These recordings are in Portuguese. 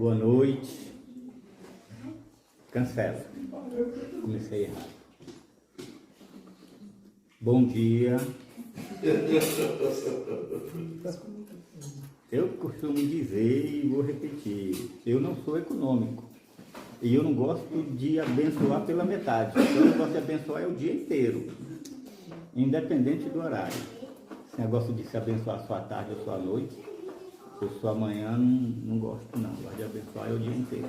boa noite. Cancela. Comecei errado. Bom dia. Eu costumo dizer e vou repetir, eu não sou econômico. E eu não gosto de abençoar pela metade. Então eu gosto de abençoar o dia inteiro, independente do horário. Esse negócio de se abençoar sua tarde ou sua noite, ou sua manhã, não gosto não. Gosto de abençoar o dia inteiro.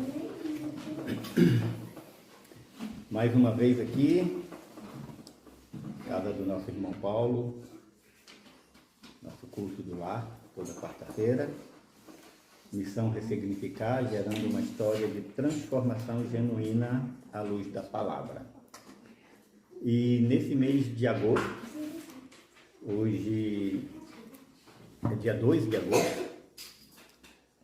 Mais uma vez aqui, casa do nosso irmão Paulo, nosso curso do lar, toda quarta-feira. Missão Ressignificar, gerando uma história de transformação genuína à luz da palavra. E nesse mês de agosto, hoje é dia 2 de agosto,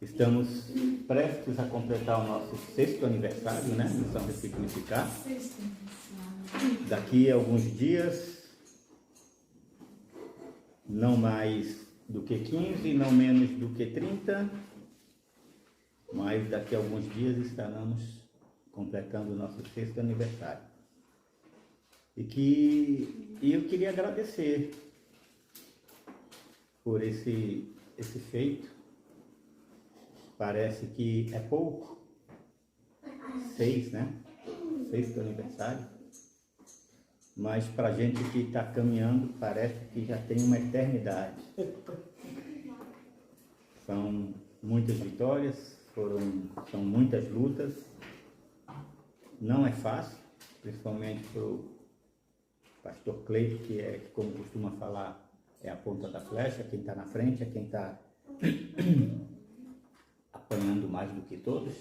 estamos prestes a completar o nosso 6º aniversário, né? Missão Ressignificar. Daqui a alguns dias, não mais do que 15, não menos do que 30, mas daqui a alguns dias estaremos completando o nosso 6º aniversário. E eu queria agradecer por esse feito. Parece que é pouco, 6, né? 6º aniversário. Mas para a gente que está caminhando, parece que já tem uma eternidade. São muitas vitórias, são muitas lutas. Não é fácil, principalmente para o pastor Cleito, que como costuma falar, é a ponta da flecha, quem está na frente, é quem está apanhando mais do que todos.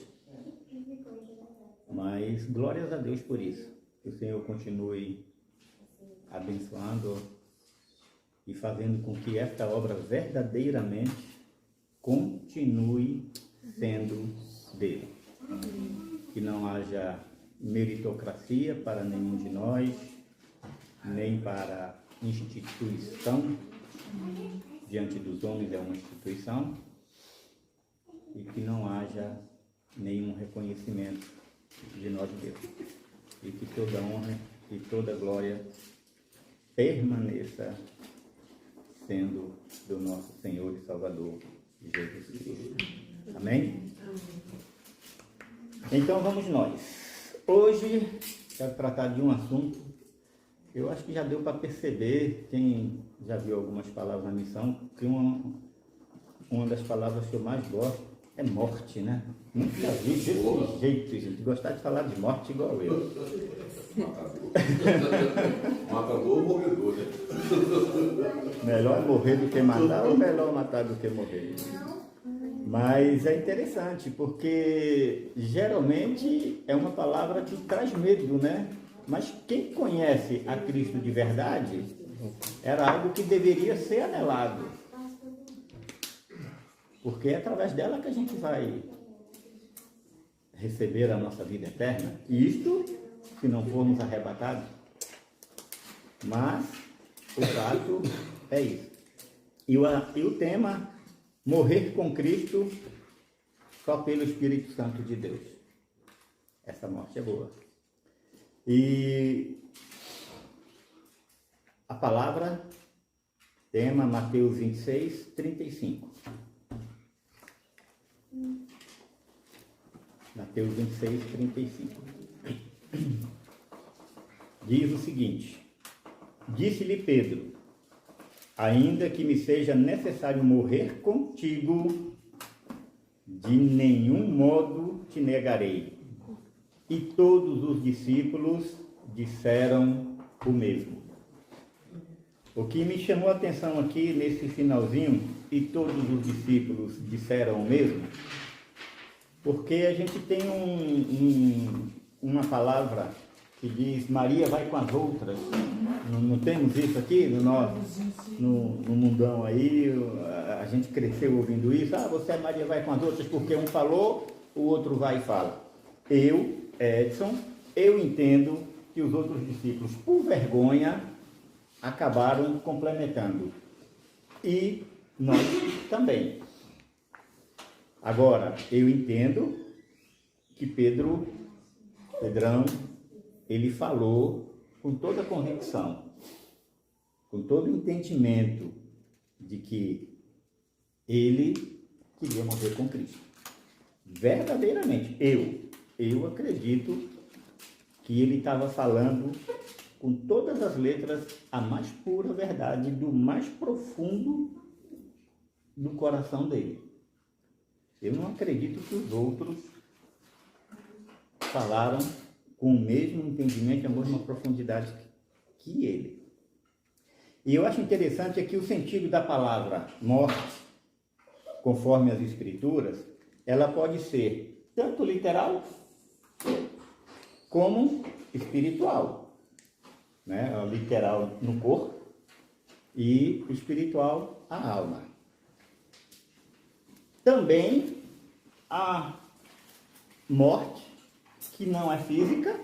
Mas glórias a Deus por isso. Que o Senhor continue abençoando e fazendo com que esta obra verdadeiramente continue sendo dele. Que não haja meritocracia para nenhum de nós, nem para instituição. Diante dos homens é uma instituição. E que não haja nenhum reconhecimento de nós mesmos. E que toda honra e toda glória permaneça sendo do nosso Senhor e Salvador, Jesus Cristo. Amém? Então vamos nós. Hoje quero tratar de um assunto que eu acho que já deu para perceber, quem já viu algumas palavras na missão, que uma das palavras que eu mais gosto é morte, né? Nunca vi desse jeito, gente. Gostar de falar de morte igual eu. Matador ou morredor, né? Melhor morrer do que matar ou melhor matar do que morrer? Mas é interessante, porque geralmente é uma palavra que traz medo, né? Mas quem conhece a Cristo de verdade, era algo que deveria ser anelado. Porque é através dela que a gente vai receber a nossa vida eterna. Isto, se não formos arrebatados. Mas o fato é isso. E o tema, morrer com Cristo só pelo Espírito Santo de Deus. Essa morte é boa. E a palavra, tema, Mateus 26, 35. Mateus 26, 35. Diz o seguinte: disse-lhe Pedro, ainda que me seja necessário morrer contigo, de nenhum modo te negarei. E todos os discípulos disseram o mesmo. O que me chamou a atenção aqui nesse finalzinho, e todos os discípulos disseram o mesmo, porque a gente tem uma palavra que diz Maria vai com as outras. Não temos isso aqui no mundão aí? A gente cresceu ouvindo isso. Você é Maria vai com as outras, porque um falou, o outro vai e fala. Eu, Edson, eu entendo que os outros discípulos, por vergonha, acabaram complementando. E nós também. Agora, eu entendo que Pedrão, ele falou com toda a convicção, com todo o entendimento de que ele queria morrer com Cristo. Verdadeiramente, eu acredito que ele estava falando com todas as letras a mais pura verdade, do mais profundo do coração dele. Eu não acredito que os outros falaram com o mesmo entendimento e a mesma profundidade que ele. E eu acho interessante aqui o sentido da palavra morte, conforme as Escrituras, ela pode ser tanto literal como espiritual, né? Literal no corpo e espiritual a alma. Também a morte que não é física,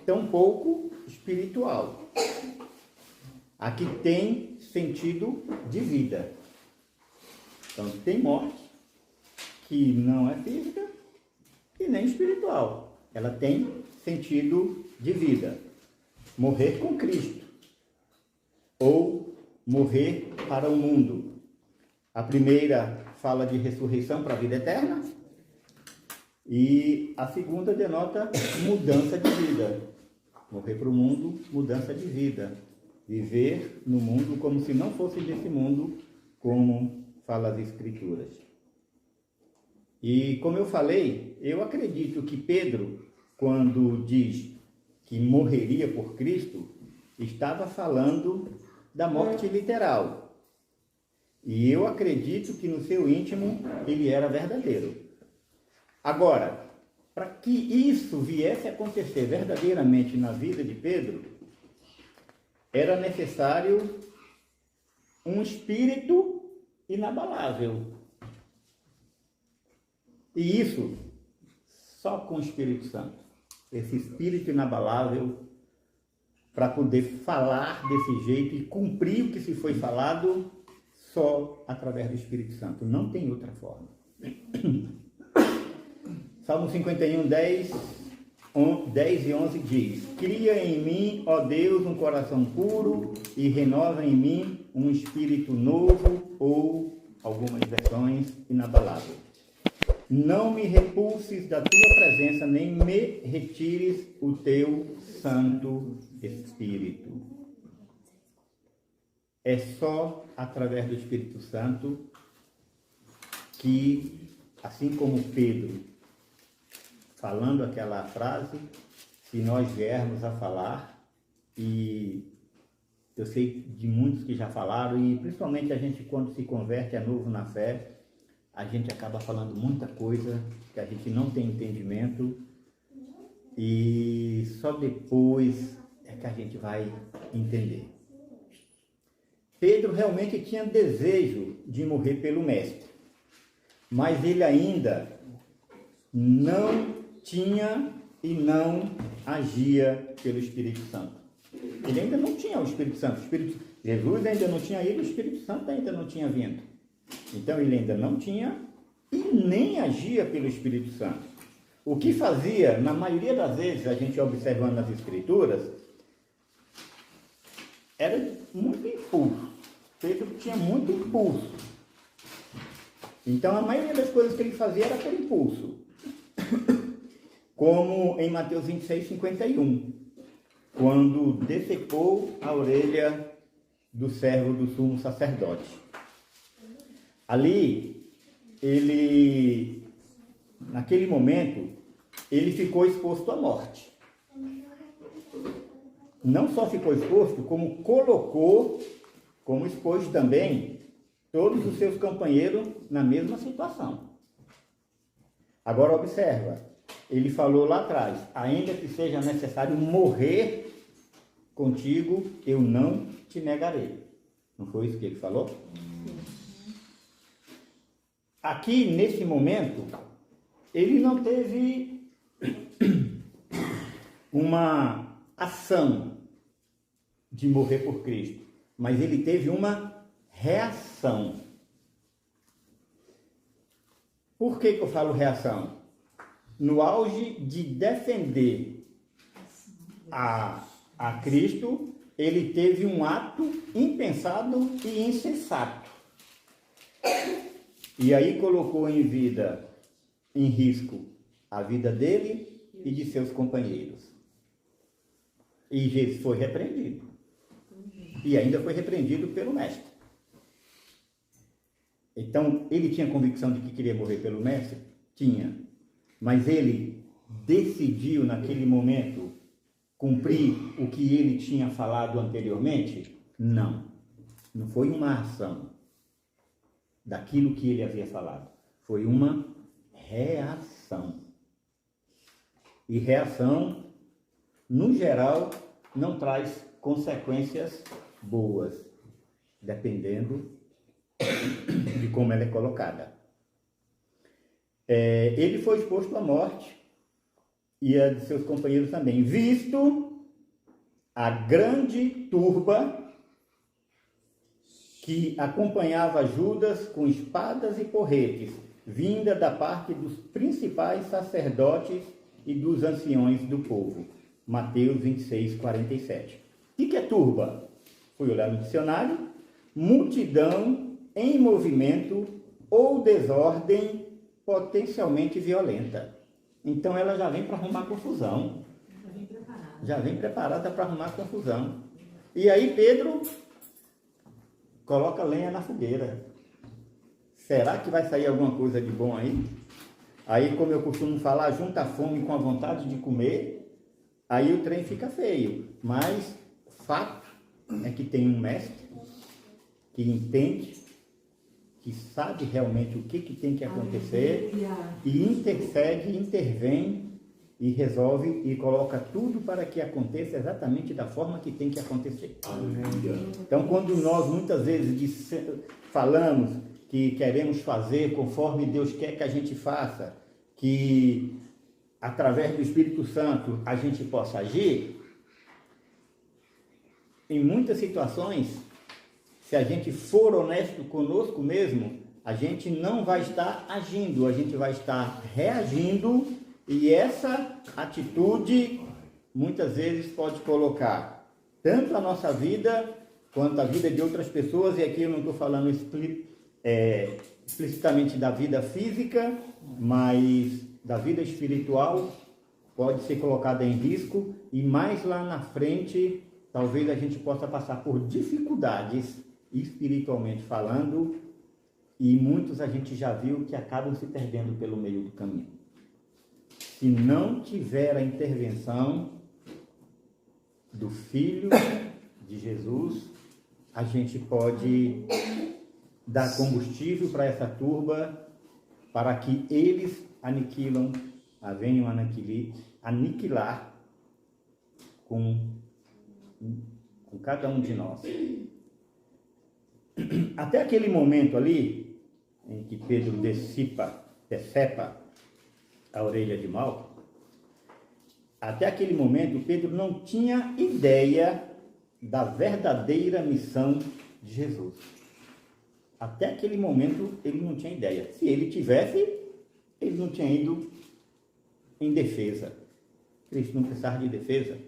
tampouco espiritual. Aqui tem sentido de vida. Então tem morte que não é física e nem espiritual. Ela tem sentido de vida. Morrer com Cristo ou morrer para o mundo. A primeira fala de ressurreição para a vida eterna e a segunda denota mudança de vida. Morrer para o mundo, mudança de vida. Viver no mundo como se não fosse desse mundo, como fala as Escrituras. E como eu falei, eu acredito que Pedro, quando diz que morreria por Cristo, estava falando da morte literal. E eu acredito que no seu íntimo ele era verdadeiro. Agora, para que isso viesse a acontecer verdadeiramente na vida de Pedro, era necessário um espírito inabalável. E isso só com o Espírito Santo. Esse espírito inabalável para poder falar desse jeito e cumprir o que se foi falado só através do Espírito Santo. Não tem outra forma. Salmo 51, 10 e 11 diz: Cria em mim, ó Deus, um coração puro e renova em mim um espírito novo, ou algumas versões, inabalável. Não me repulses da tua presença, nem me retires o teu Santo Espírito. É só através do Espírito Santo que, assim como Pedro, falando aquela frase, se nós viermos a falar, e eu sei de muitos que já falaram, e principalmente a gente quando se converte é novo na fé, a gente acaba falando muita coisa que a gente não tem entendimento, e só depois é que a gente vai entender. Pedro realmente tinha desejo de morrer pelo Mestre, mas ele ainda não tinha e não agia pelo Espírito Santo. Ele ainda não tinha o Espírito Santo. Jesus ainda não tinha ido, o Espírito Santo ainda não tinha vindo. Então ele ainda não tinha e nem agia pelo Espírito Santo. O que fazia, na maioria das vezes, a gente observando nas Escrituras, era muito impulso. Pedro tinha muito impulso. Então a maioria das coisas que ele fazia era por impulso. Como em Mateus 26, 51, quando decepou a orelha do servo do sumo sacerdote. Ali, naquele momento, ele ficou exposto à morte. Não só ficou exposto, como expôs também todos os seus companheiros na mesma situação. Agora observa, ele falou lá atrás: ainda que seja necessário morrer contigo, eu não te negarei. Não foi isso que ele falou? Aqui, nesse momento, ele não teve uma ação de morrer por Cristo, mas ele teve uma reação. Por que eu falo reação? No auge de defender a Cristo, ele teve um ato impensado e insensato. E aí colocou em risco a vida dele e de seus companheiros. E Jesus foi repreendido. E ainda foi repreendido pelo mestre. Então, ele tinha convicção de que queria morrer pelo mestre? Tinha. Mas ele decidiu naquele momento cumprir o que ele tinha falado anteriormente? Não. Não foi uma ação daquilo que ele havia falado. Foi uma reação. E reação, no geral, não traz consequências boas, dependendo de como ela é colocada. Ele foi exposto à morte e a de seus companheiros também, visto a grande turba que acompanhava Judas com espadas e porretes, vinda da parte dos principais sacerdotes e dos anciões do povo. Mateus 26, 47. O que é turba? Fui olhar no dicionário. Multidão em movimento ou desordem potencialmente violenta. Então ela já vem para arrumar confusão. Já vem preparada para arrumar confusão. E aí Pedro coloca lenha na fogueira. Será que vai sair alguma coisa de bom aí? Aí, como eu costumo falar, junta a fome com a vontade de comer, aí o trem fica feio. Mas fato é que tem um mestre que entende, que sabe realmente o que tem que acontecer, e intercede, intervém e resolve e coloca tudo para que aconteça exatamente da forma que tem que acontecer. Então, quando nós muitas vezes falamos que queremos fazer conforme Deus quer que a gente faça, que através do Espírito Santo a gente possa agir, em muitas situações, se a gente for honesto conosco mesmo, a gente não vai estar agindo, a gente vai estar reagindo, e essa atitude muitas vezes pode colocar tanto a nossa vida quanto a vida de outras pessoas, e aqui eu não estou falando explicitamente da vida física, mas da vida espiritual, pode ser colocada em risco, e mais lá na frente, talvez a gente possa passar por dificuldades, espiritualmente falando, e muitos a gente já viu que acabam se perdendo pelo meio do caminho. Se não tiver a intervenção do Filho de Jesus, a gente pode dar combustível para essa turba, para que eles venham aniquilar com cada um de nós. Até aquele momento ali, em que Pedro decepa a orelha de Malco, até aquele momento Pedro não tinha ideia da verdadeira missão de Jesus. Até aquele momento ele não tinha ideia. Se ele tivesse, ele não tinha ido em defesa. Cristo não precisava de defesa.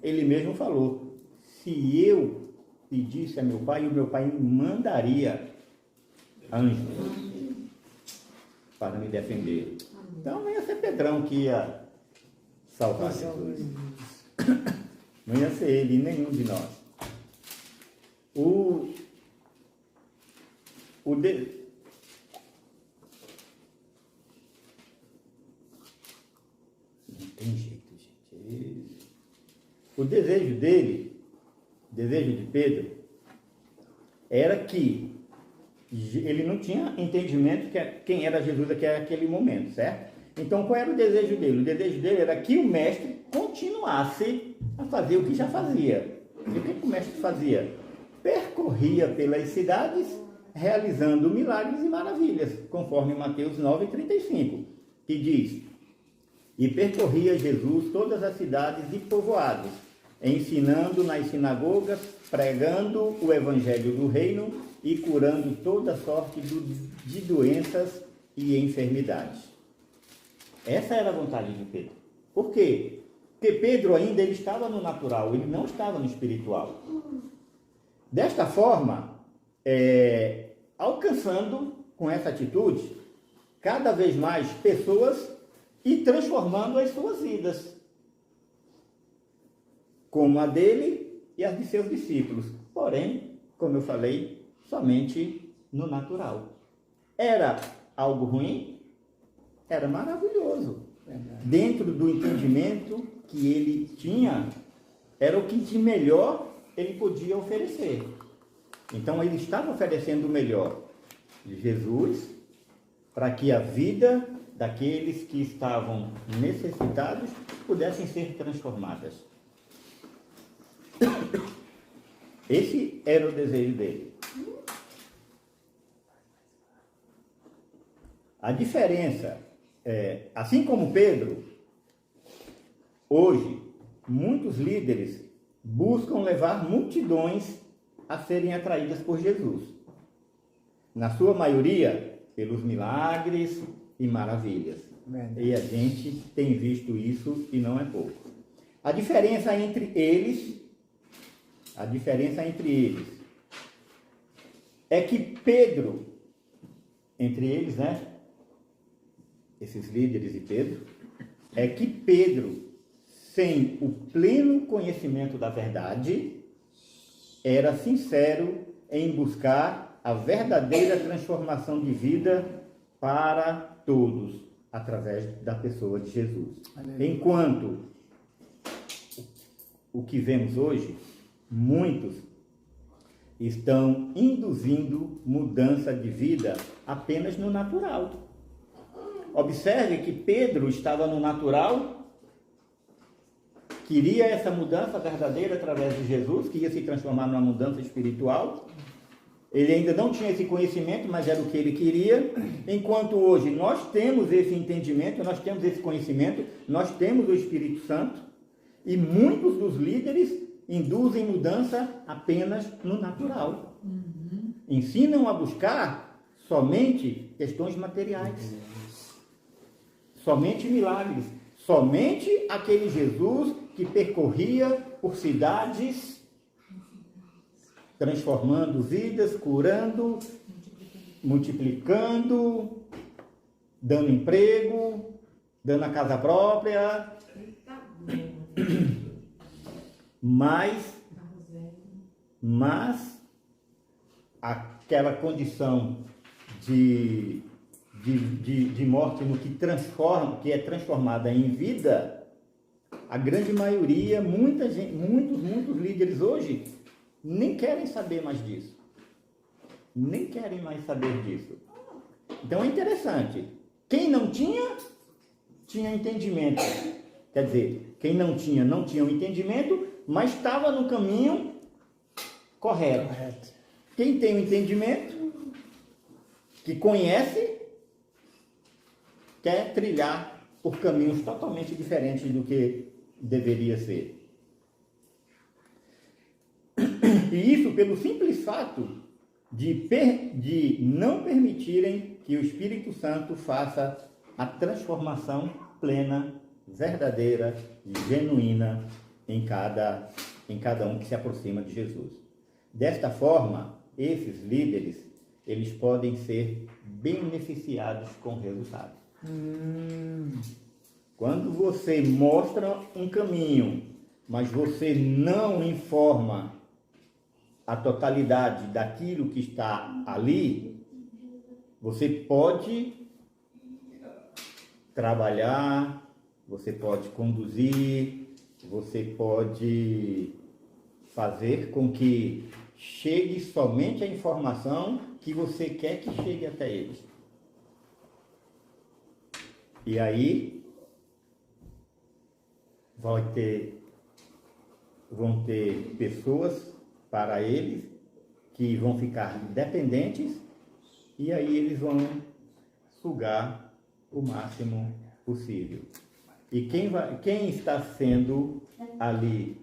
Ele mesmo falou: se eu pedisse a meu pai, o meu pai me mandaria anjos para me defender. Então não ia ser Pedrão que ia salvar Jesus. Não ia ser ele, nenhum de nós. Não tem jeito, gente. O desejo de Pedro, era que ele não tinha entendimento de quem era Jesus naquele momento, certo? Então, qual era o desejo dele? O desejo dele era que o mestre continuasse a fazer o que já fazia. E o que o mestre fazia? Percorria pelas cidades, realizando milagres e maravilhas, conforme Mateus 9,35, que diz: e percorria Jesus todas as cidades e povoados, ensinando nas sinagogas, pregando o evangelho do reino e curando toda sorte de doenças e enfermidades. Essa era a vontade de Pedro. Por quê? Porque Pedro ainda ele estava no natural, ele não estava no espiritual. Desta forma, alcançando com essa atitude cada vez mais pessoas e transformando as suas vidas, como a dele e as de seus discípulos. Porém, como eu falei, somente no natural. Era algo ruim? Era maravilhoso. Dentro do entendimento que ele tinha, era o que de melhor ele podia oferecer. Então ele estava oferecendo o melhor de Jesus para que a vida daqueles que estavam necessitados pudessem ser transformadas. Esse era o desejo dele. A diferença assim como Pedro, hoje muitos líderes buscam levar multidões a serem atraídas por Jesus. Na sua maioria, pelos milagres e maravilhas. E a gente tem visto isso e não é pouco. A diferença entre eles é que Pedro, entre eles, né? Esses líderes e Pedro, é que Pedro, sem o pleno conhecimento da verdade, era sincero em buscar a verdadeira transformação de vida para todos, através da pessoa de Jesus. Aleluia. Enquanto o que vemos hoje, muitos estão induzindo mudança de vida apenas no natural. Observe que Pedro estava no natural, queria essa mudança verdadeira através de Jesus, que ia se transformar numa mudança espiritual. Ele ainda não tinha esse conhecimento, mas era o que ele queria. Enquanto hoje nós temos esse entendimento, nós temos esse conhecimento, nós temos o Espírito Santo, e muitos dos líderes induzem mudança apenas no natural. Ensinam a buscar somente questões materiais. Somente milagres, somente aquele Jesus que percorria por cidades, transformando vidas, curando, multiplicando, dando emprego, dando a casa própria. Mas aquela condição de morte no que transforma, que é transformada em vida, a grande maioria, muitos líderes hoje nem querem saber mais disso. Nem querem mais saber disso. Então é interessante. Quem não tinha, tinha entendimento. Quer dizer, quem não tinha o entendimento, mas estava no caminho correto. Quem tem o entendimento, que conhece, quer trilhar por caminhos totalmente diferentes do que deveria ser. E isso pelo simples fato de não permitirem que o Espírito Santo faça a transformação plena, verdadeira e genuína em cada um que se aproxima de Jesus. Desta forma, esses líderes, eles podem ser beneficiados com o resultado. Quando você mostra um caminho, mas você não informa a totalidade daquilo que está ali, você pode trabalhar, você pode conduzir, você pode fazer com que chegue somente a informação que você quer que chegue até eles. E aí vão ter pessoas para eles que vão ficar dependentes, e aí eles vão sugar o máximo possível. E quem está sendo ali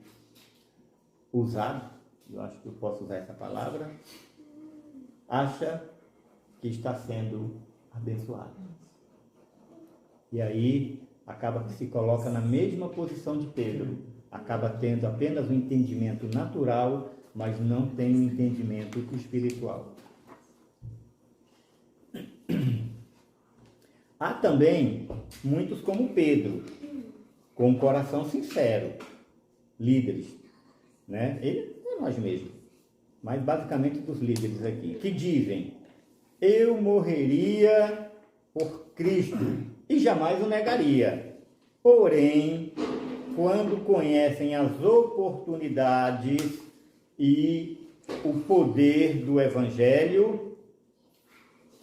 usado, eu acho que eu posso usar essa palavra, acha que está sendo abençoado. E aí acaba que se coloca na mesma posição de Pedro. Acaba tendo apenas um entendimento natural, mas não tem um entendimento espiritual. Há também muitos como Pedro, com um coração sincero, líderes, né? Ele é nós mesmos, mas basicamente dos líderes aqui, que dizem: eu morreria por Cristo e jamais o negaria. Porém, quando conhecem as oportunidades e o poder do Evangelho,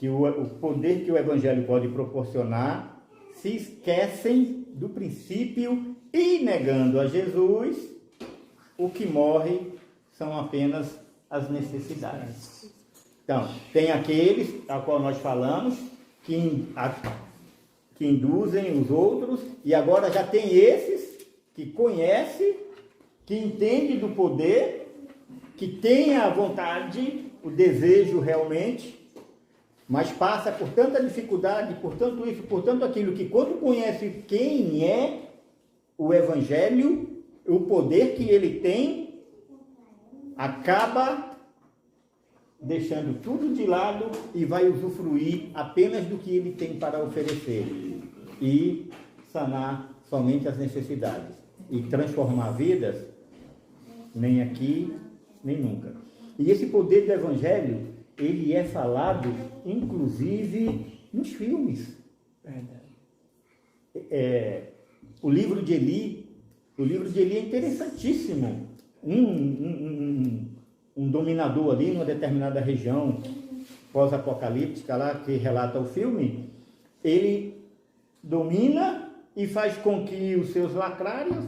o poder que o Evangelho pode proporcionar, se esquecem do princípio e, negando a Jesus, o que morre são apenas as necessidades. Então, tem aqueles a qual nós falamos que induzem os outros, e agora já tem esses que conhecem, que entendem do poder, que têm a vontade, o desejo realmente, mas passa por tanta dificuldade, por tanto isso, por tanto aquilo, que quando conhece quem é o Evangelho, o poder que ele tem, acaba deixando tudo de lado e vai usufruir apenas do que ele tem para oferecer e sanar somente as necessidades e transformar vidas, nem aqui, nem nunca. E esse poder do Evangelho, ele é falado, inclusive, nos filmes. O livro de Eli é interessantíssimo. Um dominador ali, numa determinada região pós-apocalíptica lá, que relata o filme, ele domina e faz com que os seus lacraios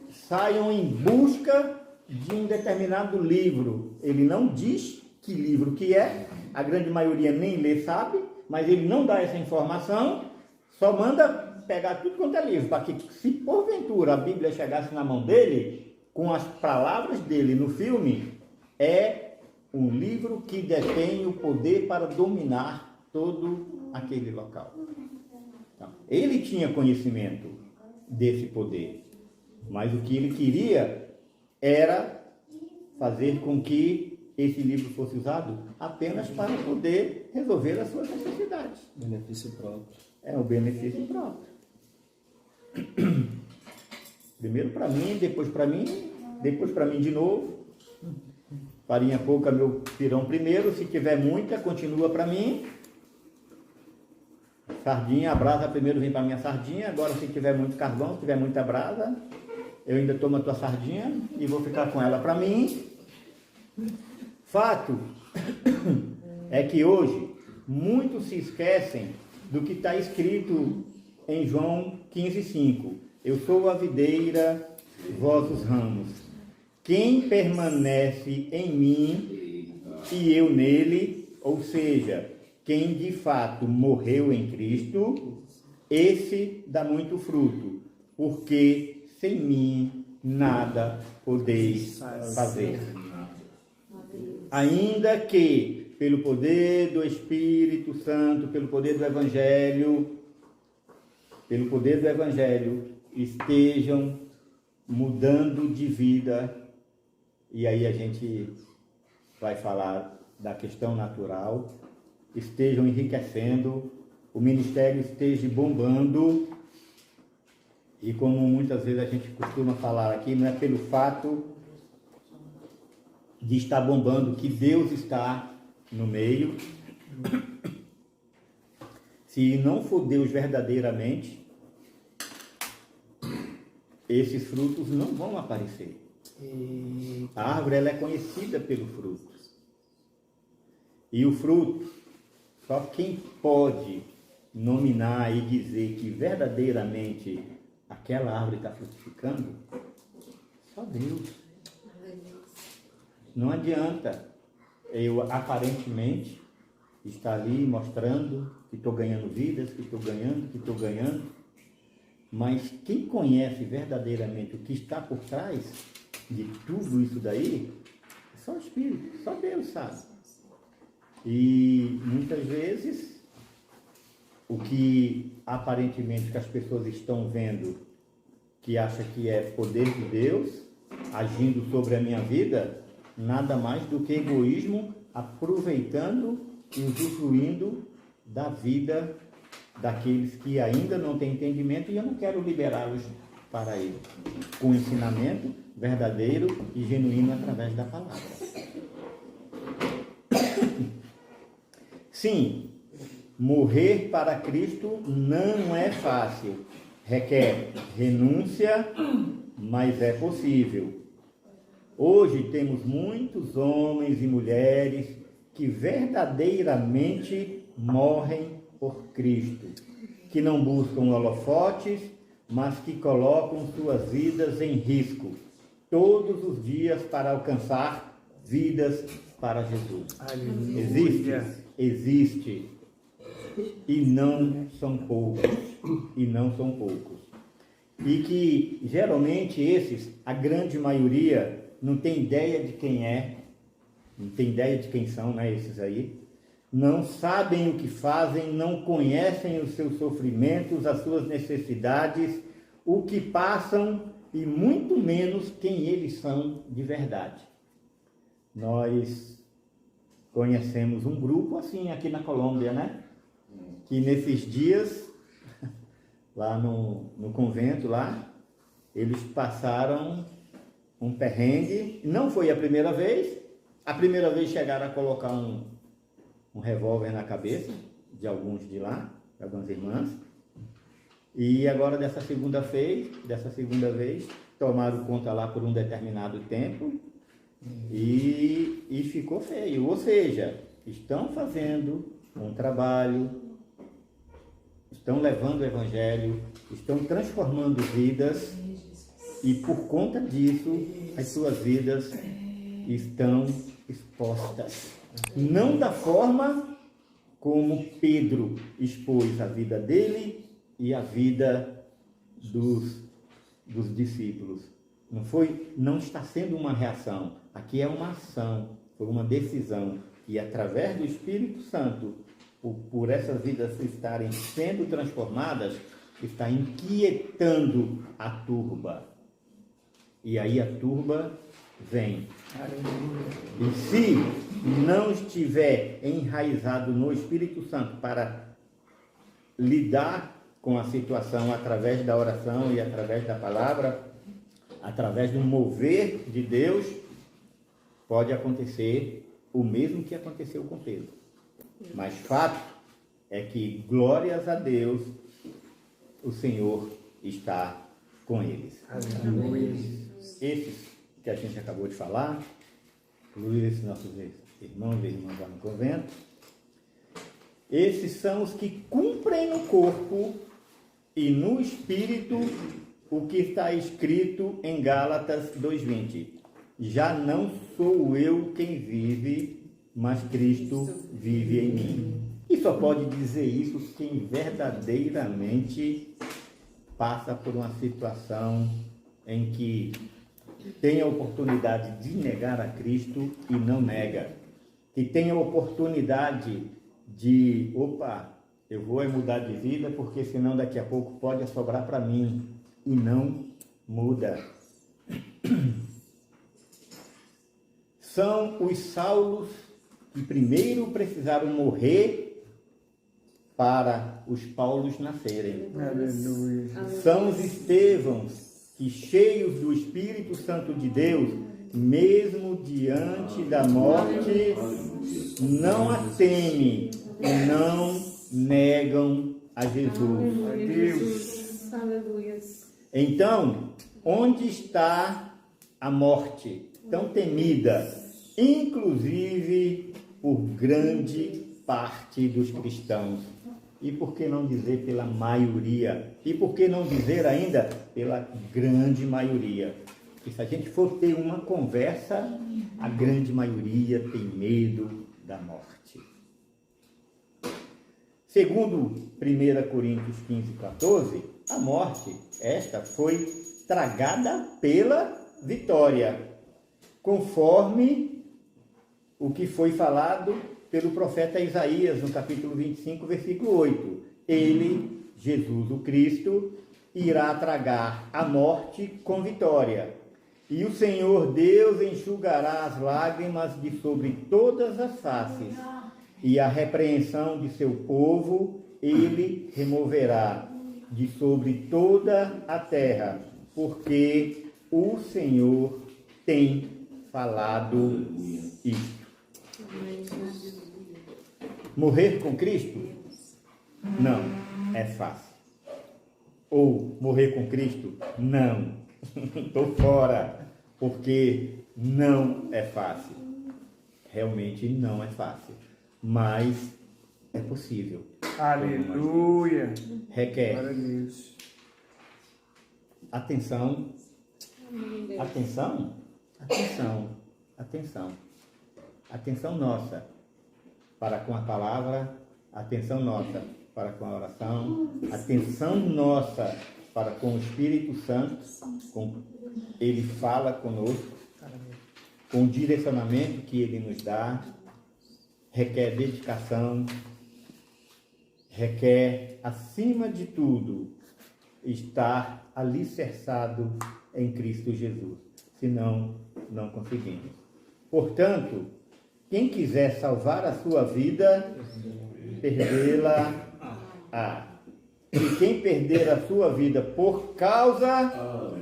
saiam em busca de um determinado livro. Ele não diz que livro que é, a grande maioria nem lê, sabe, mas ele não dá essa informação, só manda pegar tudo quanto é livro, para que, se porventura a Bíblia chegasse na mão dele, com as palavras dele no filme, é um livro que detém o poder para dominar todo aquele local. Então, ele tinha conhecimento desse poder, mas o que ele queria era fazer com que esse livro fosse usado apenas para poder resolver as suas necessidades. Benefício próprio. É o benefício próprio. Primeiro para mim, depois para mim de novo. Farinha pouca, meu pirão primeiro. Se tiver muita, continua para mim. Sardinha, a brasa primeiro vem para minha sardinha. Agora, se tiver muito carvão, se tiver muita brasa, eu ainda tomo a tua sardinha e vou ficar com ela para mim. Fato é que hoje muitos se esquecem do que está escrito em João 15,5. Eu sou a videira, vós os ramos. Quem permanece em mim e eu nele, ou seja, quem de fato morreu em Cristo, esse dá muito fruto, porque sem mim nada podeis fazer. Ainda que, pelo poder do Espírito Santo, pelo poder do Evangelho, estejam mudando de vida, e aí a gente vai falar da questão natural, estejam enriquecendo, o ministério esteja bombando, e como muitas vezes a gente costuma falar aqui, não é pelo fato de estar bombando que Deus está no meio. Se não for Deus verdadeiramente, esses frutos não vão aparecer. A árvore ela é conhecida pelo fruto. E o fruto, só quem pode nominar e dizer que verdadeiramente aquela árvore está frutificando, só Deus. Não adianta eu aparentemente estar ali mostrando que estou ganhando vidas, que estou ganhando, mas quem conhece verdadeiramente o que está por trás de tudo isso daí, é só o Espírito, só Deus sabe. E muitas vezes o que aparentemente que as pessoas estão vendo, que acha que é poder de Deus agindo sobre a minha vida, nada mais do que egoísmo, aproveitando e usufruindo da vida daqueles que ainda não têm entendimento, e eu não quero liberá-los para ele, com ensinamento verdadeiro e genuíno através da palavra. Sim, morrer para Cristo não é fácil, requer renúncia, mas é possível. Hoje temos muitos homens e mulheres que verdadeiramente morrem por Cristo, que não buscam holofotes, mas que colocam suas vidas em risco todos os dias para alcançar vidas para Jesus. Aleluia. Existe. E não são poucos. E que geralmente esses, a grande maioria, não tem ideia de quem é, não tem ideia de quem são, né, esses aí. Não sabem o que fazem, não conhecem os seus sofrimentos, as suas necessidades, o que passam e muito menos quem eles são de verdade. Nós conhecemos um grupo assim aqui na Colômbia, né? Que nesses dias, lá no convento, lá, eles passaram um perrengue. Não foi a primeira vez chegaram a colocar um revólver na cabeça de alguns de lá, de algumas irmãs. E agora dessa segunda vez, tomaram conta lá por um determinado tempo e ficou feio. Ou seja, estão fazendo um trabalho, estão levando o evangelho, estão transformando vidas e por conta disso as suas vidas estão expostas. Não da forma como Pedro expôs a vida dele e a vida dos discípulos. Não está sendo uma reação, aqui é uma ação, foi uma decisão. E através do Espírito Santo, por essas vidas estarem sendo transformadas, está inquietando a turba. E aí a turba vem. E se não estiver enraizado no Espírito Santo para lidar com a situação através da oração e através da palavra, através do mover de Deus, pode acontecer o mesmo que aconteceu com Pedro. Mas fato é que, glórias a Deus, o Senhor está com eles. Aleluia. Esses que a gente acabou de falar, inclusive esses nossos irmãos e irmãs lá no convento, esses são os que cumprem no corpo e no espírito o que está escrito em Gálatas 2:20. Já não sou eu quem vive, mas Cristo vive em mim. E só pode dizer isso quem verdadeiramente passa por uma situação em que tem a oportunidade de negar a Cristo e não nega. Que tem a oportunidade de, eu vou mudar de vida, porque senão daqui a pouco pode sobrar para mim. E não muda. São os Saulos que primeiro precisaram morrer para os Paulos nascerem. Aleluia. São os Estevãos que, cheios do Espírito Santo de Deus, mesmo diante da morte, não a temem e não negam a Jesus. Deus. Aleluia. Então, onde está a morte tão temida, inclusive por grande parte dos cristãos? E por que não dizer pela maioria? E por que não dizer ainda pela grande maioria? Porque se a gente for ter uma conversa, a grande maioria tem medo da morte. Segundo 1 Coríntios 15:14, a morte, esta foi tragada pela vitória, conforme o que foi falado pelo profeta Isaías, no capítulo 25, versículo 8. Ele, Jesus o Cristo, irá tragar a morte com vitória. E o Senhor Deus enxugará as lágrimas de sobre todas as faces, e a repreensão de seu povo ele removerá de sobre toda a terra, porque o Senhor tem falado isto. Morrer com Cristo? Não, é fácil. Ou morrer com Cristo? Não, estou fora, porque não é fácil. Realmente não é fácil, mas é possível. Aleluia. Requer Glória a Deus. atenção, atenção nossa para com a palavra, atenção nossa para com a oração, atenção nossa para com o Espírito Santo, ele fala conosco, com o direcionamento que ele nos dá, requer dedicação, requer, acima de tudo, estar alicerçado em Cristo Jesus. Senão, não conseguimos. Portanto, quem quiser salvar a sua vida, perdê-la-á. E quem perder a sua vida por causa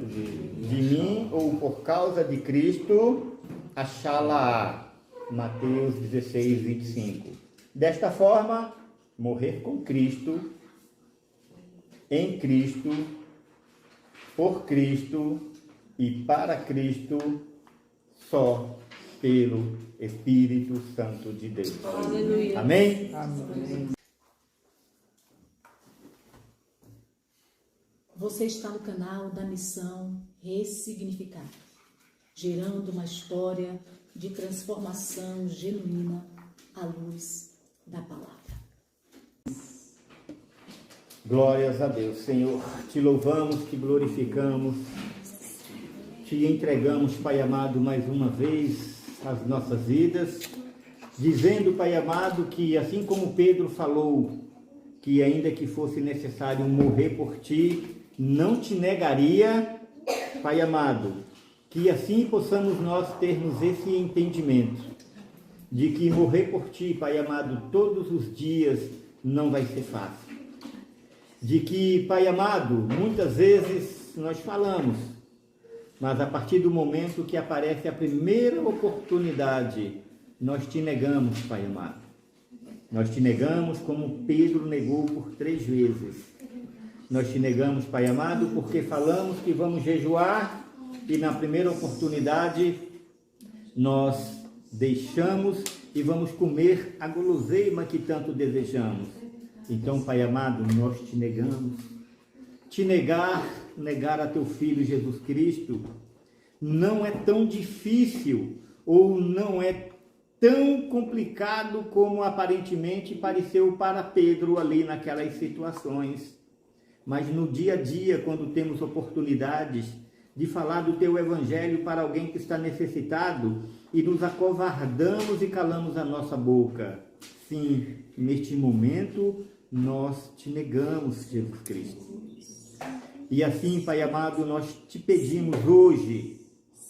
de mim ou por causa de Cristo, achá-la-á. Mateus 16, 25. Desta forma, morrer com Cristo, em Cristo, por Cristo e para Cristo, só pelo Espírito Santo de Deus. Aleluia. Amém? Amém. Você está no canal da Missão Ressignificar, gerando uma história de transformação genuína à luz da palavra. Glórias a Deus, Senhor. Te louvamos, te glorificamos, te entregamos, Pai amado, mais uma vez as nossas vidas, dizendo, Pai amado, que assim como Pedro falou, que ainda que fosse necessário morrer por ti, não te negaria, Pai amado, que assim possamos nós termos esse entendimento, de que morrer por ti, Pai amado, todos os dias não vai ser fácil. De que, Pai amado, muitas vezes nós falamos, mas a partir do momento que aparece a primeira oportunidade, nós te negamos, Pai amado. Nós te negamos como Pedro negou por 3 vezes. Nós te negamos, Pai amado, porque falamos que vamos jejuar e na primeira oportunidade nós deixamos e vamos comer a guloseima que tanto desejamos. Então, Pai amado, nós te negamos. Te negar a teu Filho Jesus Cristo, não é tão difícil ou não é tão complicado como aparentemente pareceu para Pedro ali naquelas situações. Mas no dia a dia, quando temos oportunidades de falar do teu evangelho para alguém que está necessitado e nos acovardamos e calamos a nossa boca, sim, neste momento nós te negamos, Jesus Cristo. E assim, Pai amado, nós te pedimos hoje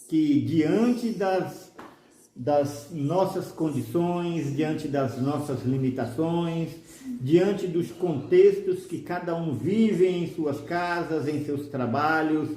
que diante das nossas condições, diante das nossas limitações, diante dos contextos que cada um vive em suas casas, em seus trabalhos,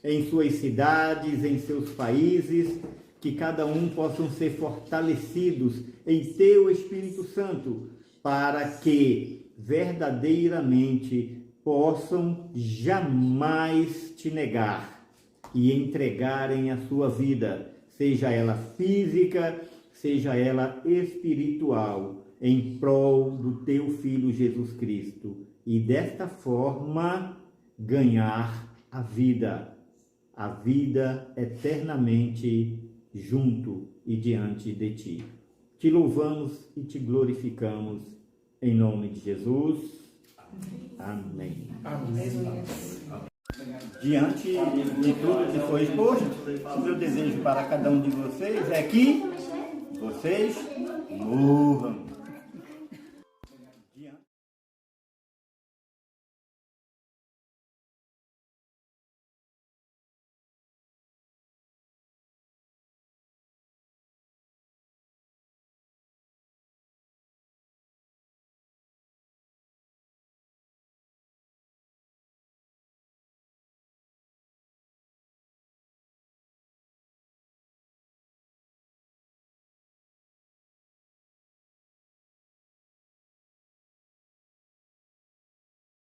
em suas cidades, em seus países, que cada um possam ser fortalecidos em teu Espírito Santo, para que verdadeiramente possam jamais te negar e entregarem a sua vida, seja ela física, seja ela espiritual, em prol do teu Filho Jesus Cristo, e desta forma ganhar a vida eternamente junto e diante de ti. Te louvamos e te glorificamos em nome de Jesus. Amém. Amém. Diante de tudo que foi exposto, o meu desejo para cada um de vocês é que vocês morram